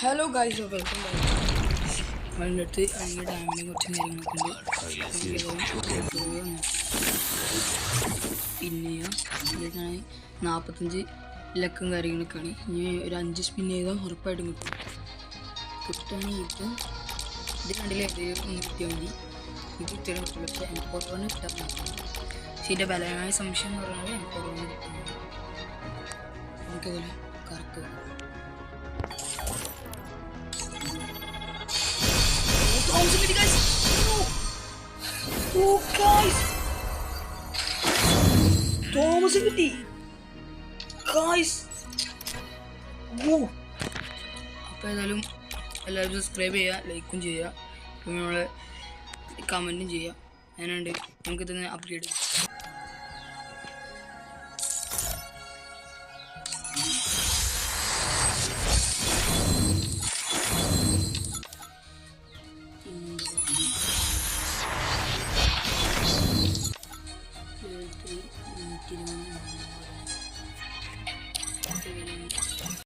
Hello guys, welcome back. അതിൻ്റെ അടുത്ത് അതിൻ്റെ ഡാമിനെ കുറച്ച് കാര്യങ്ങളൊക്കെ ഉണ്ട്. പിന്നെയോ ഇതിനാണ് 45 ലക്കം കാര്യങ്ങളൊക്കെയാണ്. ഇനി ഒരു 5 സ്പിൻ ചെയ്താൽ ഉറപ്പായിട്ടും കിട്ടും. കിട്ടുകയാണെങ്കിൽ ഇപ്പം ഇത് കണ്ടില്ല, ഏതെങ്കിലും ഒന്ന് കിട്ടിയാൽ മതി. ഇത് കിട്ടിയാൽ പറ്റില്ല, പക്ഷേ M41 കിട്ടാൻ പറ്റില്ല. പക്ഷേ ഇതിൻ്റെ ബലമായ സംശയം എന്ന് പറഞ്ഞാൽ M41 കിട്ടുന്നത് എനിക്കതിൽ കറക്റ്റ് വരും. Guys, oh guys, Thomas കിട്ടി guys. അപ്പോൾ ഏതായാലും എല്ലാവരും സബ്സ്ക്രൈബ് ചെയ്യുക, ലൈക്കും ചെയ്യുക, പിന്നെ നമ്മളെ കമൻറ്റും ചെയ്യുക. ഞാനുണ്ട്, നമുക്ക് തന്നെ അപ്ഡേറ്റ്